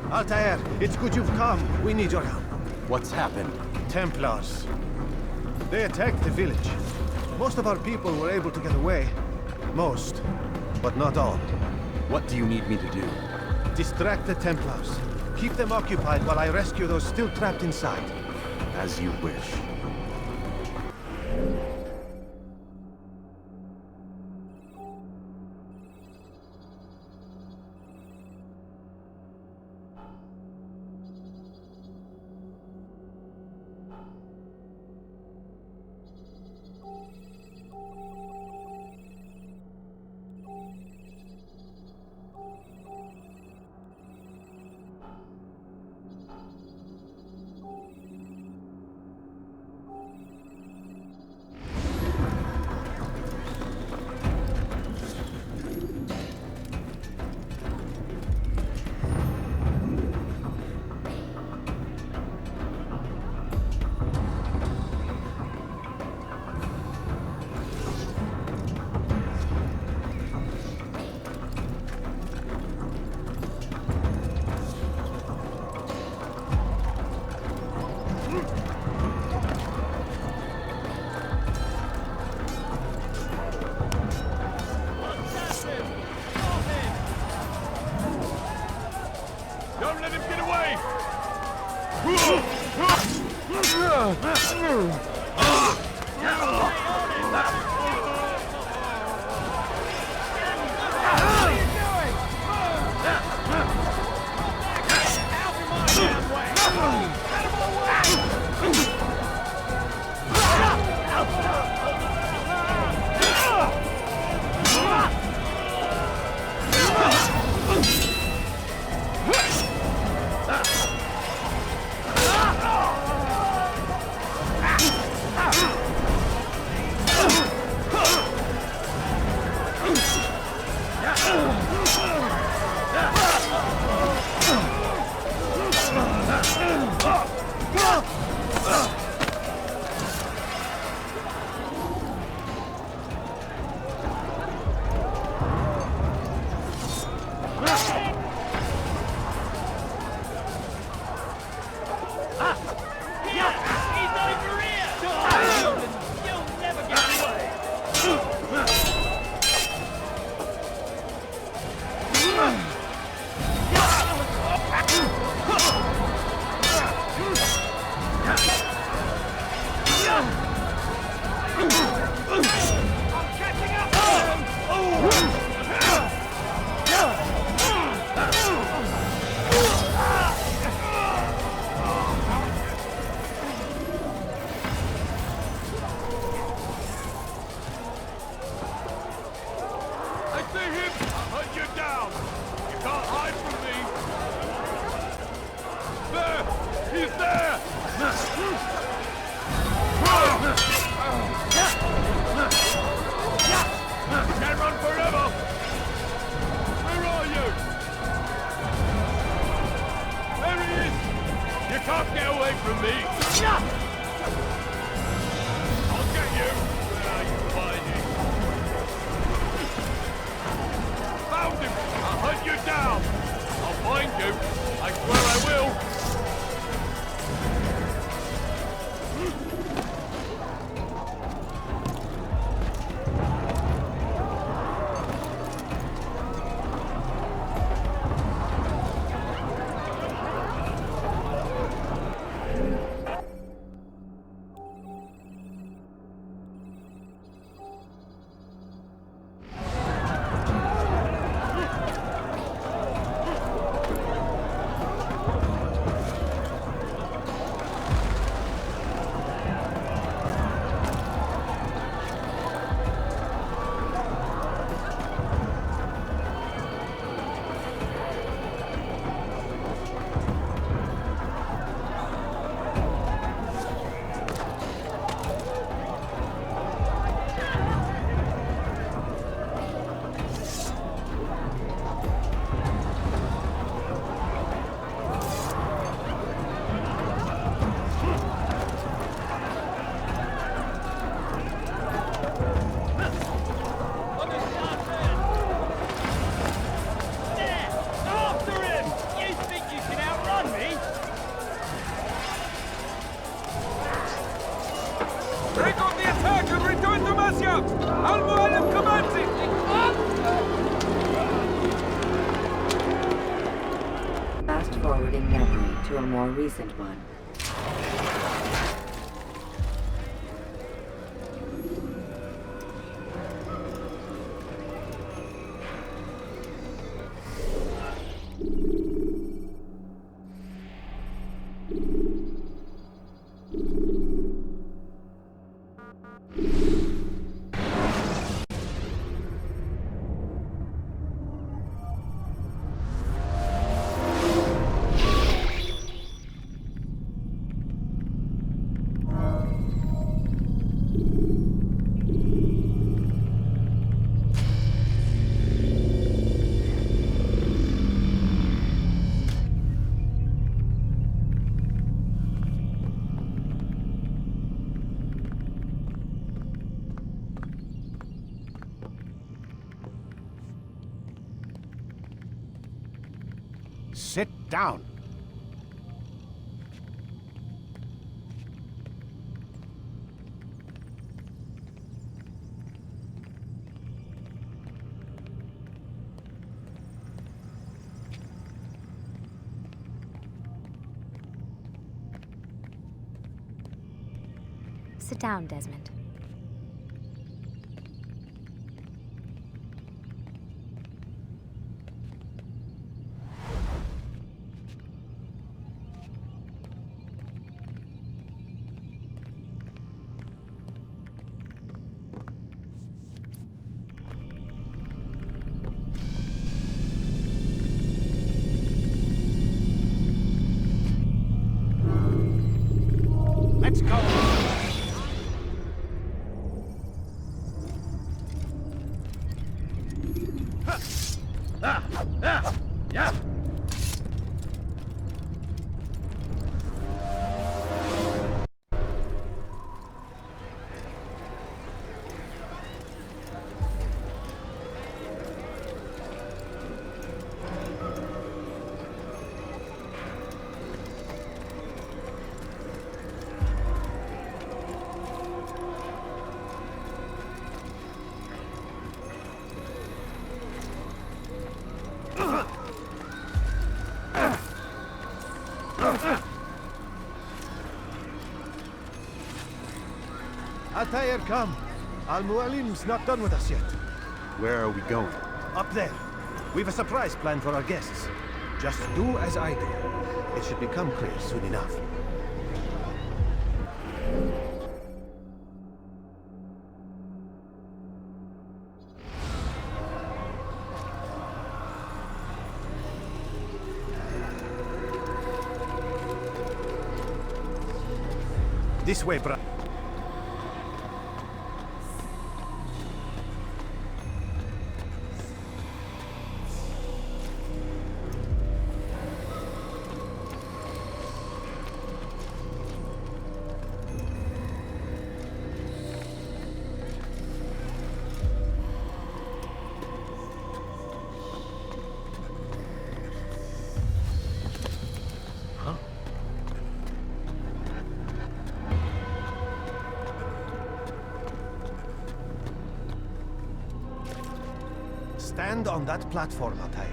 Altaïr, it's good you've come. We need your help. What's happened? Templars. They attacked the village. Most of our people were able to get away. Most, but not all. What do you need me to do? Distract the Templars. Keep them occupied while I rescue those still trapped inside. As you wish. Don't let him get away! Mualim commencing! Fast forwarding memory to a more recent one. Sit down. Sit down, Desmond. Let's go! Yeah! Altaïr, come. Mualim's not done with us yet. Where are we going? Up there. We've a surprise plan for our guests. Just do as I do. It should become clear soon enough. This way, brother. Stand on that platform, Altaïr.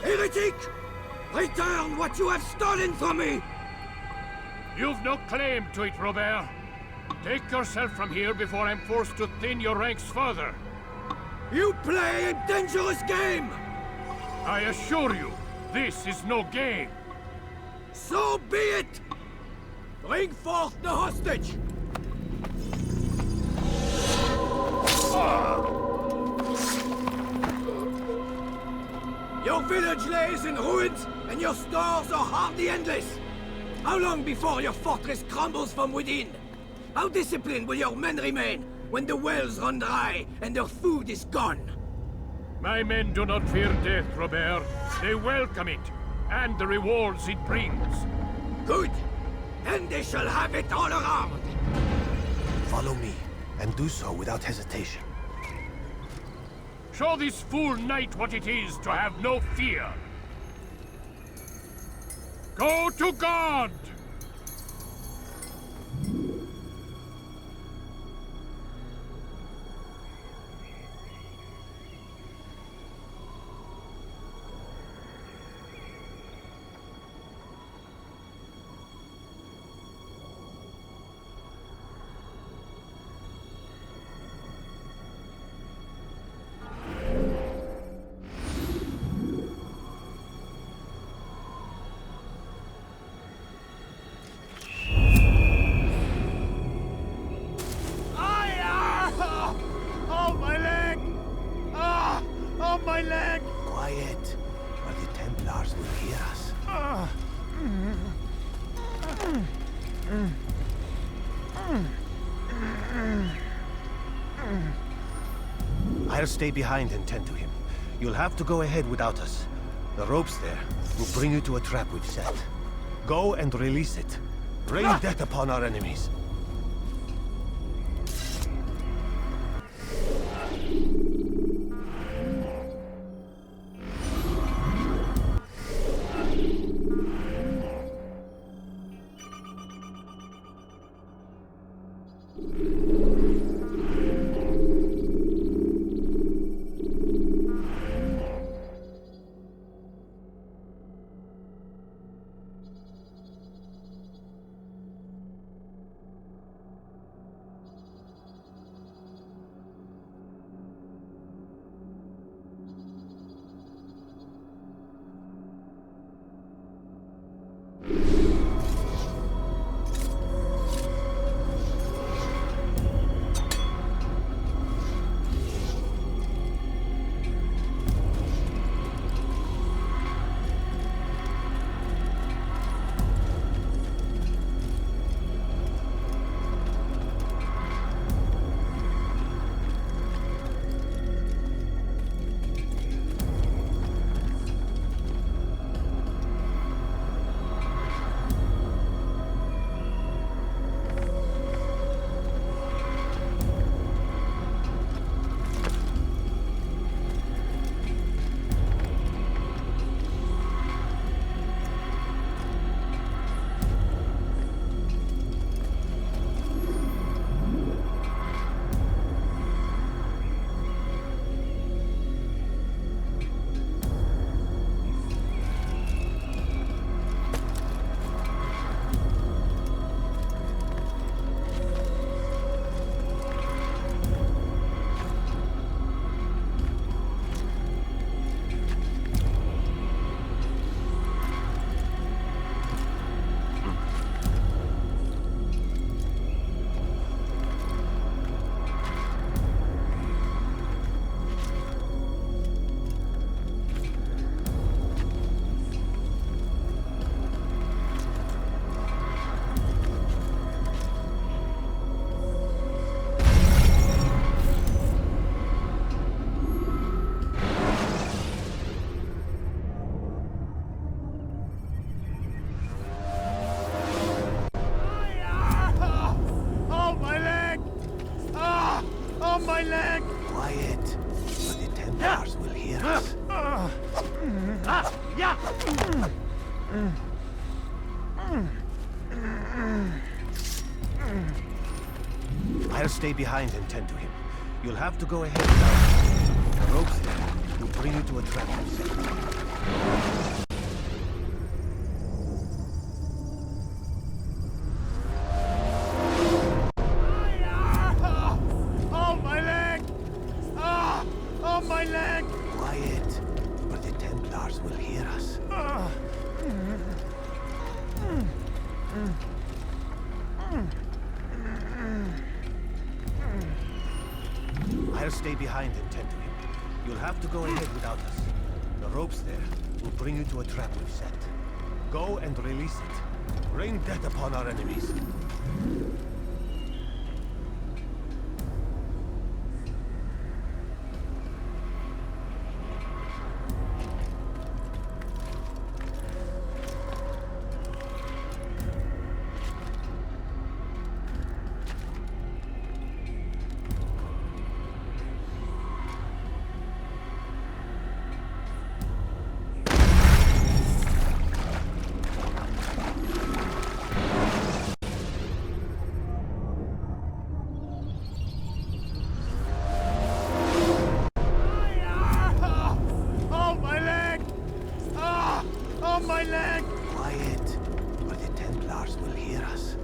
Heretic! Return what you have stolen from me! You've no claim to it, Robert. Take yourself from here before I'm forced to thin your ranks further. You play a dangerous game! I assure you, this is no game. So be it! Bring forth the hostage! Your village lays in ruins, and your stores are hardly endless. How long before your fortress crumbles from within? How disciplined will your men remain when the wells run dry and their food is gone? My men do not fear death, Robert. They welcome it, and the rewards it brings. Good! Then they shall have it all around! Follow me, and do so without hesitation. Show this fool knight what it is to have no fear. Go to God! Quiet, or the Templars will hear us. I'll stay behind and tend to him. You'll have to go ahead without us. The ropes there will bring you to a trap we've set. Go and release it. Rain death upon our enemies. I'll stay behind and tend to him. You'll have to go ahead without us. The ropes there will bring you to a trap. I'll stay behind and tend to him. You'll have to go ahead without us. The ropes there will bring you to a trap we've set. Go and release it. Rain death upon our enemies. Templars will hear us.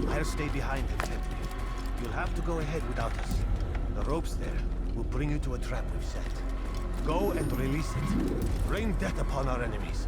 I'll stay behind and tend to you. You'll have to go ahead without us. The ropes there will bring you to a trap we've set. Go and release it. Rain death upon our enemies.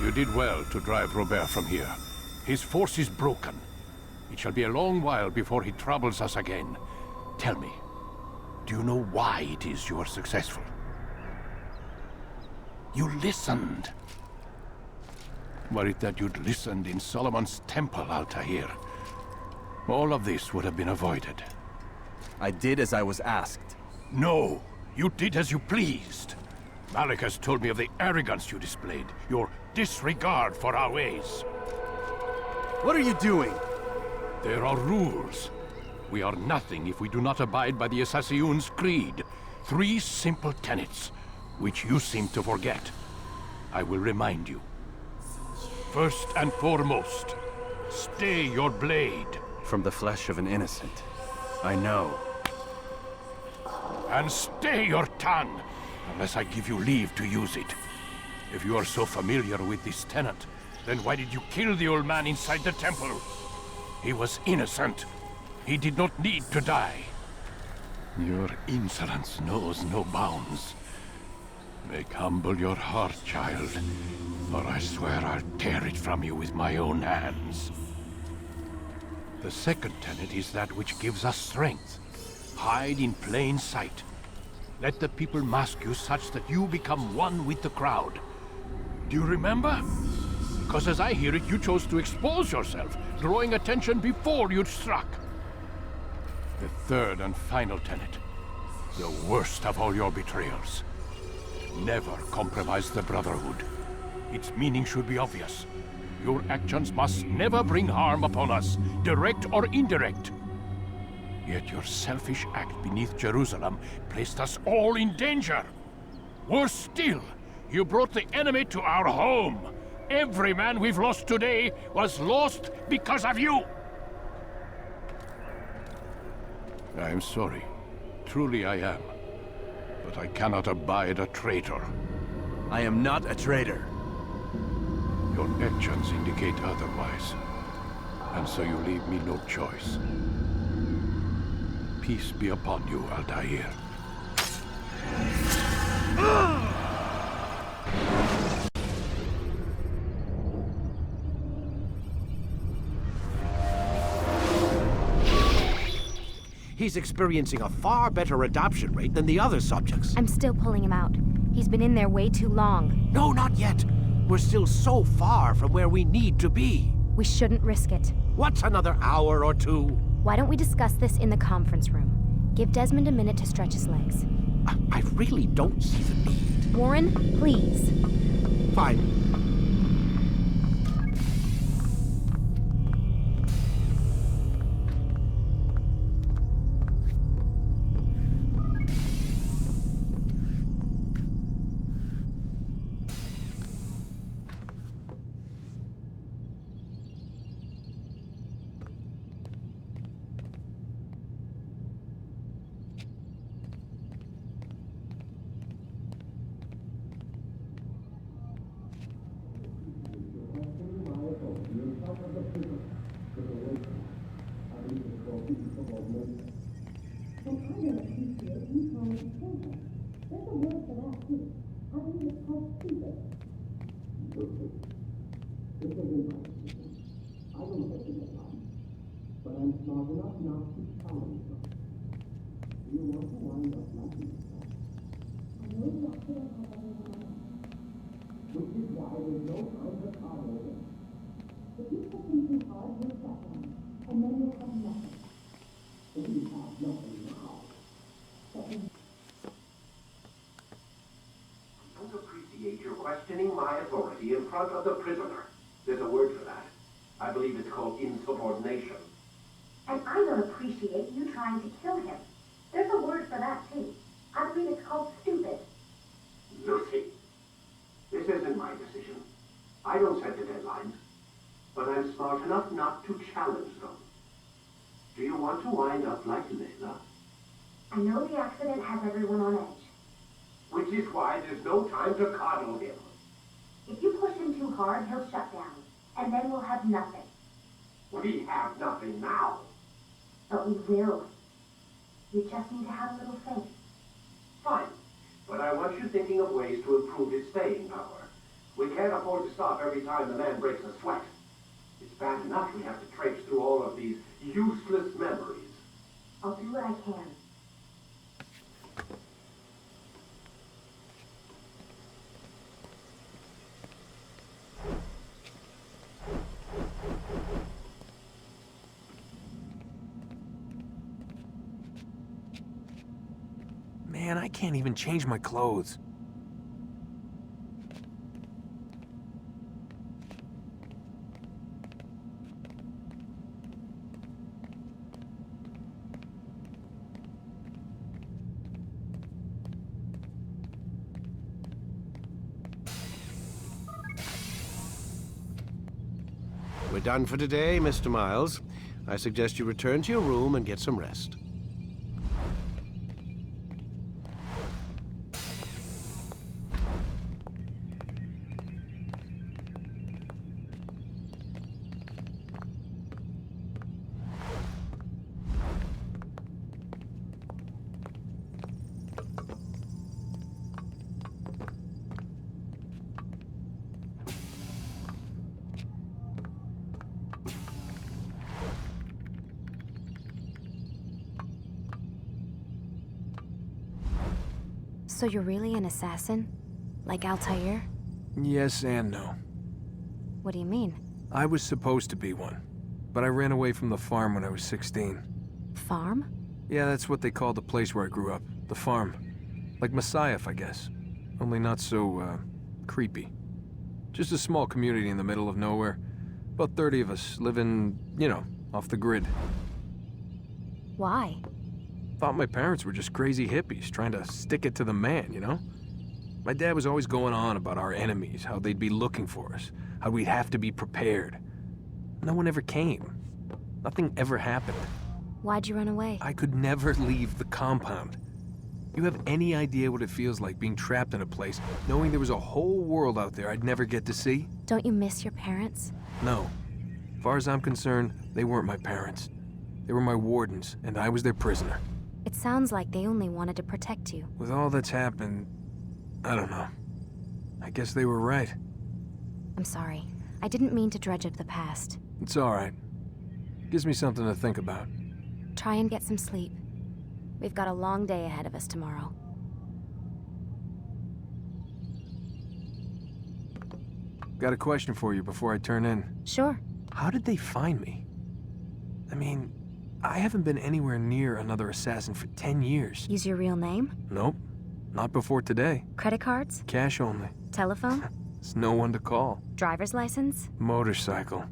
You did well to drive Robert from here. His force is broken. It shall be a long while before he troubles us again. Tell me, do you know why it is you are successful? You listened. Were it that you'd listened in Solomon's temple, Altaïr, all of this would have been avoided. I did as I was asked. No, you did as you pleased. Malik has told me of the arrogance you displayed, your disregard for our ways. What are you doing? There are rules. We are nothing if we do not abide by the Assassin's creed. 3 simple tenets, which you seem to forget. I will remind you. First and foremost, stay your blade. From the flesh of an innocent. I know. And stay your tongue, unless I give you leave to use it. If you are so familiar with this tenet, then why did you kill the old man inside the temple? He was innocent. He did not need to die. Your insolence knows no bounds. Make humble your heart, child, or I swear I'll tear it from you with my own hands. The second tenet is that which gives us strength. Hide in plain sight. Let the people mask you such that you become one with the crowd. Do you remember? Because as I hear it, you chose to expose yourself, drawing attention before you'd struck. The third and final tenet. The worst of all your betrayals. Never compromise the Brotherhood. Its meaning should be obvious. Your actions must never bring harm upon us, direct or indirect. Yet your selfish act beneath Jerusalem placed us all in danger. Worse still, you brought the enemy to our home. Every man we've lost today was lost because of you. I am sorry. Truly I am. But I cannot abide a traitor. I am not a traitor. Your actions indicate otherwise. And so you leave me no choice. Peace be upon you, Altaïr. He's experiencing a far better adoption rate than the other subjects. I'm still pulling him out. He's been in there way too long. No, not yet. We're still so far from where we need to be. We shouldn't risk it. What's another hour or two? Why don't we discuss this in the conference room? Give Desmond a minute to stretch his legs. I really don't see the need. Warren, please. Fine. but I'm smart enough not to challenge them. Do you want to wind up like this? I know you are here for everyone else. Which is why there's no time to coddle them. If you push him too hard, he'll shut down, and then you'll have nothing. And you have nothing now. I don't appreciate your questioning my authority in front of the prisoner. There's a word for that. I believe it's called insubordination. And I don't appreciate you trying to kill him. There's a word for that, too. I believe it's called stupid. Lucy, this isn't my decision. I don't set the deadlines. But I'm smart enough not to challenge them. Do you want to wind up like Layla? I know the accident has everyone on edge. Which is why there's no time to coddle him. If you push him too hard, he'll shut down. And then we'll have nothing. We have nothing now. But we will. You just need to have a little faith. Fine. But I want you thinking of ways to improve his staying power. We can't afford to stop every time the man breaks a sweat. It's bad enough we have to traipse through all of these useless memories. I'll do what I can. Man, I can't even change my clothes. We're done for today, Mr. Miles. I suggest you return to your room and get some rest. So you're really an assassin? Like Altaïr? Yes and no. What do you mean? I was supposed to be one, but I ran away from the farm when I was 16. Farm? Yeah, that's what they called the place where I grew up. The farm. Like Masyaf, I guess. Only not so, creepy. Just a small community in the middle of nowhere. About 30 of us living, you know, off the grid. Why? Thought my parents were just crazy hippies trying to stick it to the man, you know? My dad was always going on about our enemies, how they'd be looking for us, how we'd have to be prepared. No one ever came. Nothing ever happened. Why'd you run away? I could never leave the compound. You have any idea what it feels like being trapped in a place, knowing there was a whole world out there I'd never get to see? Don't you miss your parents? No. As far as I'm concerned, they weren't my parents. They were my wardens, and I was their prisoner. It sounds like they only wanted to protect you. With all that's happened, I don't know. I guess they were right. I'm sorry. I didn't mean to dredge up the past. It's all right. Gives me something to think about. Try and get some sleep. We've got a long day ahead of us tomorrow. Got a question for you before I turn in. Sure. How did they find me? I mean, I haven't been anywhere near another assassin for 10 years. Use your real name? Nope. Not before today. Credit cards? Cash only. Telephone? There's no one to call. Driver's license? Motorcycle.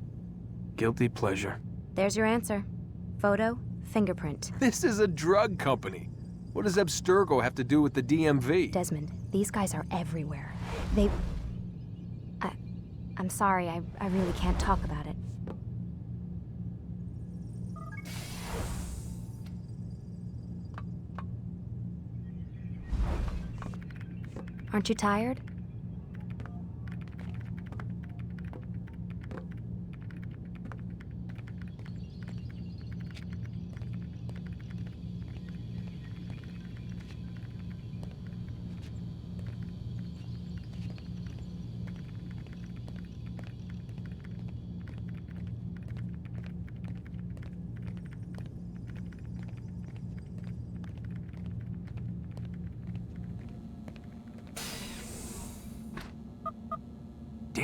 Guilty pleasure. There's your answer. Photo, fingerprint. This is a drug company. What does Abstergo have to do with the DMV? Desmond, these guys are everywhere. I'm sorry, I really can't talk about it. Aren't you tired?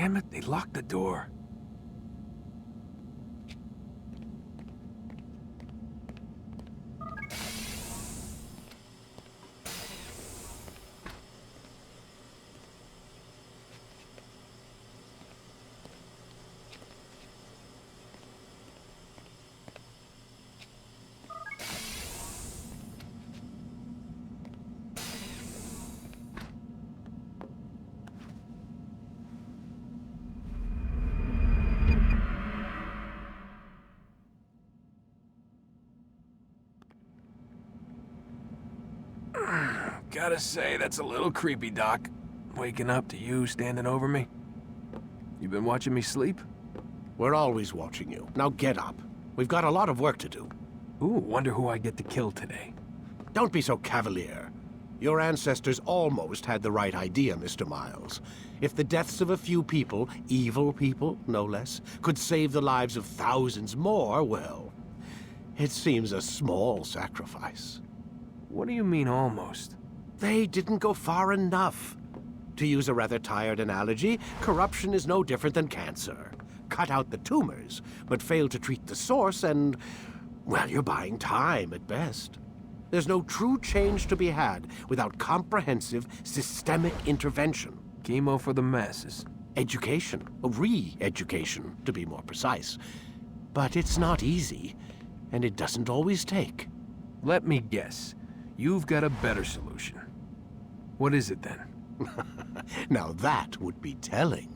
damn it, they locked the door. Gotta say, that's a little creepy, Doc. Waking up to you standing over me. You been watching me sleep? We're always watching you. Now get up. We've got a lot of work to do. Ooh, wonder who I get to kill today. Don't be so cavalier. Your ancestors almost had the right idea, Mr. Miles. If the deaths of a few people, evil people, no less, could save the lives of thousands more, well, it seems a small sacrifice. What do you mean, almost? They didn't go far enough. To use a rather tired analogy, corruption is no different than cancer. Cut out the tumors, but fail to treat the source and, well, you're buying time at best. There's no true change to be had without comprehensive, systemic intervention. Chemo for the masses. Education, re-education, to be more precise. But it's not easy, and it doesn't always take. Let me guess. You've got a better solution. What is it, then? Now that would be telling.